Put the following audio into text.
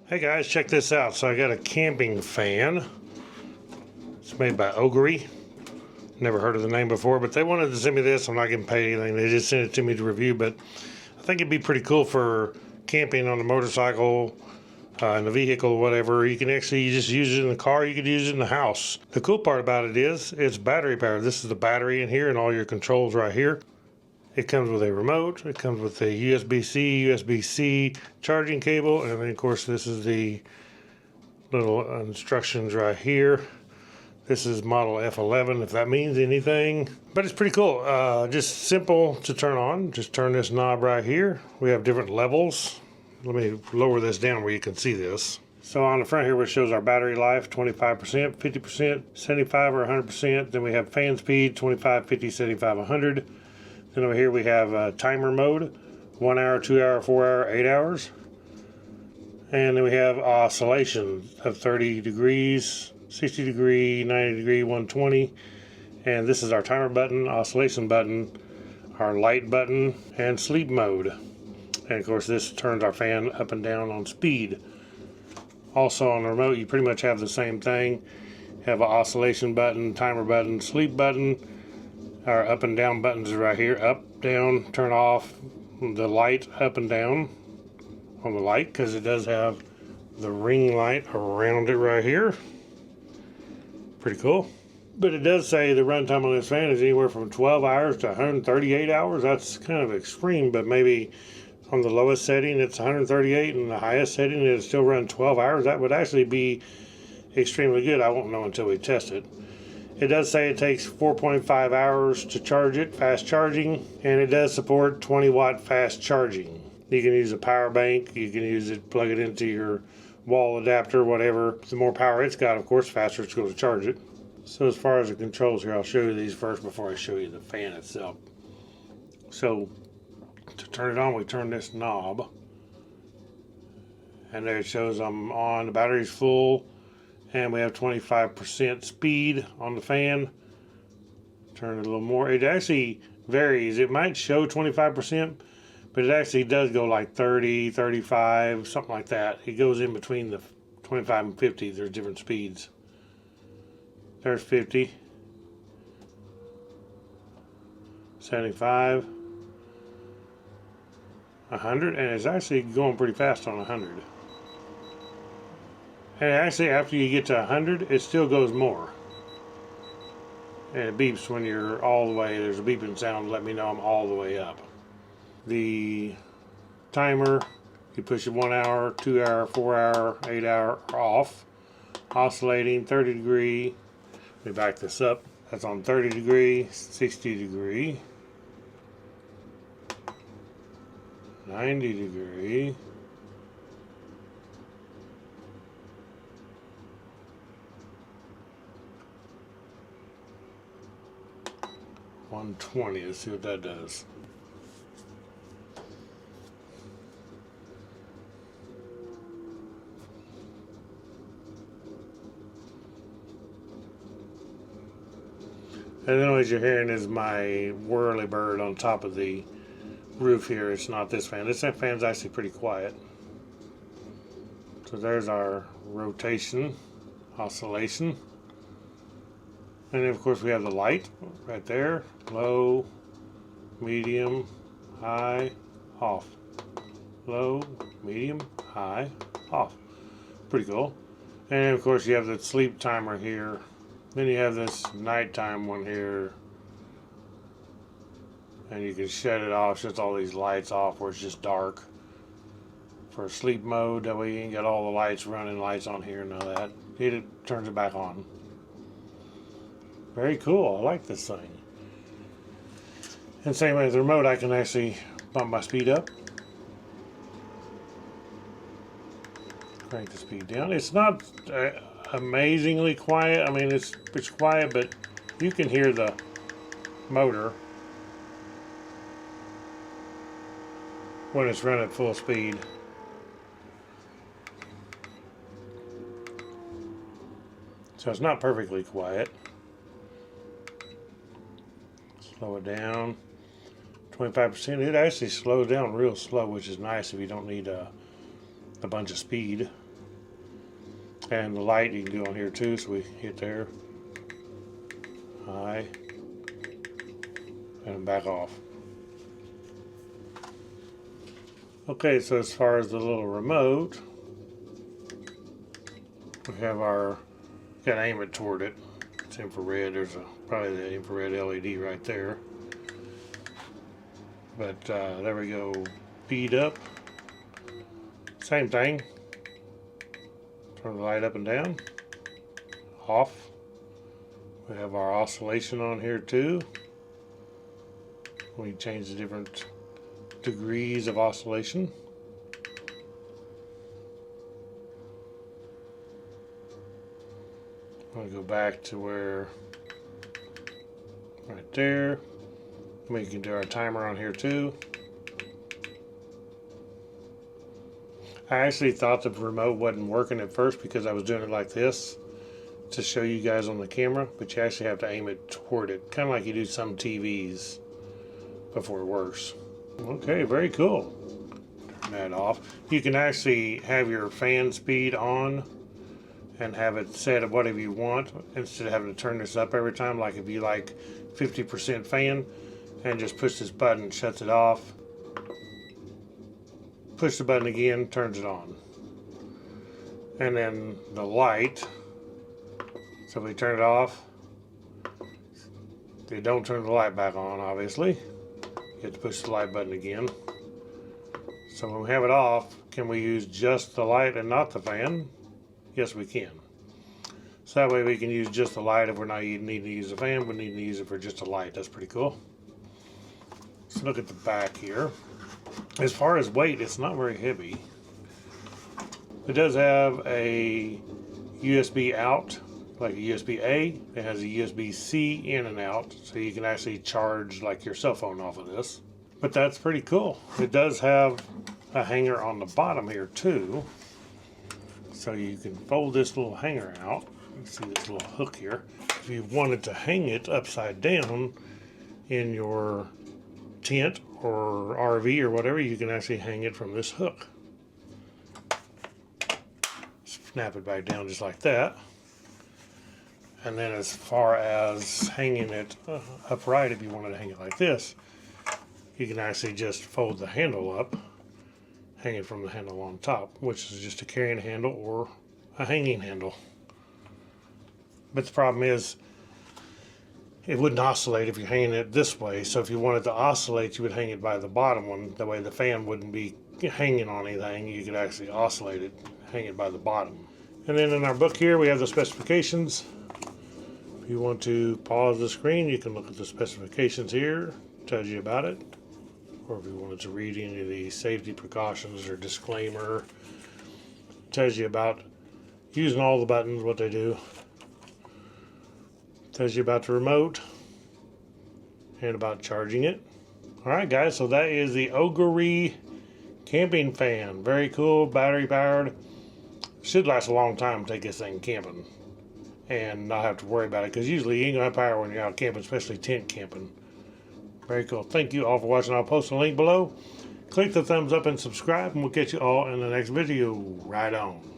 Hey guys, check this out. So I got a camping fan. It's made by Ogery. Never heard of the name before, but they wanted to send me this. I'm not getting paid anything. They just sent it to me to review, but I think it'd be pretty cool for camping on a motorcycle, in a vehicle or whatever. You can actually just use it in the car. You could use it in the house. The cool part about it is it's battery powered. This is the battery in here and all your controls right here. It comes with a remote, it comes with a USB-C, USB-C charging cable, and then of course this is the little instructions right here. This is model F11, if that means anything. But it's pretty cool. Just simple to turn on. Just turn this knob right here. We have different levels. Let me lower this down where you can see this. So on the front here, which shows our battery life, 25%, 50%, 75 or 100%. Then we have fan speed, 25, 50, 75, 100. Then over here we have timer mode, 1 hour, 2 hour, 4 hour, 8 hours. And then we have oscillation of 30 degrees, 60 degree, 90 degree, 120. And this is our timer button, oscillation button, our light button, and sleep mode. And of course this turns our fan up and down on speed. Also on the remote you pretty much have the same thing. You have an oscillation button, timer button, sleep button. Our up and down buttons are right here. Up, down, turn off the light up and down on the light, because it does have the ring light around it right here. Pretty cool. But it does say the runtime on this fan is anywhere from 12 hours to 138 hours. That's kind of extreme, but maybe on the lowest setting it's 138 and the highest setting it still runs 12 hours. That would actually be extremely good. I won't know until we test it. It does say it takes 4.5 hours to charge it, fast charging, and it does support 20-watt fast charging. You can use a power bank, you can use it, plug it into your wall adapter, whatever. The more power it's got, of course, faster it's going to charge it. So as far as the controls here, I'll show you these first before I show you the fan itself. So to turn it on, we turn this knob, and there it shows I'm on, the battery's full. And we have 25% speed on the fan. Turn it a little more. It actually varies. It might show 25%, but it actually does go like 30, 35, something like that. It goes in between the 25 and 50. There's different speeds. There's 50, 75, 100, and it's actually going pretty fast on 100. And actually, after you get to 100, it still goes more. And it beeps when you're all the way. There's a beeping sound to let me know I'm all the way up. The timer, you push it 1 hour, 2 hour, 4 hour, 8 hour off. Oscillating, 30 degree. Let me back this up. That's on 30 degree, 60 degree, 90 degree. 120. Let's see what that does. And then what you're hearing is my whirly bird on top of the roof here. It's not this fan. This fan's actually pretty quiet. So there's our rotation, oscillation. And then of course we have the light right there. Low, medium, high, off. Low, medium, high, off. Pretty cool. And of course you have the sleep timer here. Then you have this nighttime one here. And you can shut it off, shut all these lights off where it's just dark. For sleep mode, that way you ain't got all the lights running, lights on here and all that. It turns it back on. Very cool. I like this thing. And same way with the remote, I can actually bump my speed up. Crank the speed down. It's not amazingly quiet. I mean, it's quiet, but you can hear the motor when it's running at full speed. So it's not perfectly quiet. Slow it down. 25%. It actually slows down real slow, which is nice if you don't need a bunch of speed. And the light you can do on here too, so we hit there, high, and back off. Okay, so as far as the little remote, we have our, gotta aim it toward it. It's infrared, there's probably the infrared LED right there. But there we go, speed up, same thing. Turn the light up and down, off. We have our oscillation on here too. We change the different degrees of oscillation. I'm going to go back to where, right there. We can do our timer on here too. I actually thought the remote wasn't working at first because I was doing it like this to show you guys on the camera, but you actually have to aim it toward it, kind of like you do some TVs before it works. Okay, very cool. Turn that off. You can actually have your fan speed on and have it set at whatever you want instead of having to turn this up every time. Like if you like 50% fan, and just push this button, shuts it off. Push the button again, turns it on. And then the light, so we turn it off. They don't turn the light back on, obviously. You have to push the light button again. So when we have it off, can we use just the light and not the fan? Yes, we can. So that way we can use just the light. If we're not needing to use the fan, we need to use it for just a light. That's pretty cool. Let's look at the back here. As far as weight, it's not very heavy. It does have a USB out, like a USB A. It has a USB C in and out, so you can actually charge like your cell phone off of this. But that's pretty cool. It does have a hanger on the bottom here too. So you can fold this little hanger out. You see this little hook here. If you wanted to hang it upside down in your tent or RV or whatever, you can actually hang it from this hook. Snap it back down just like that. And then as far as hanging it upright, if you wanted to hang it like this, you can actually just fold the handle up, hang it from the handle on top, which is just a carrying handle or a hanging handle. But the problem is, it wouldn't oscillate if you're hanging it this way. So if you wanted to oscillate, you would hang it by the bottom one. That way the fan wouldn't be hanging on anything. You could actually oscillate it, hang it by the bottom. And then in our book here, we have the specifications. If you want to pause the screen, you can look at the specifications here. It tells you about it. Or if you wanted to read any of the safety precautions or disclaimer, it tells you about using all the buttons, what they do. Tells you about the remote and about charging it. Alright guys, so that is the Ogery camping fan. Very cool, battery powered. Should last a long time to take this thing camping and not have to worry about it, because usually you ain't gonna have power when you're out camping, especially tent camping. Very cool. Thank you all for watching. I'll post a link below. Click the thumbs up and subscribe, and we'll catch you all in the next video. Right on.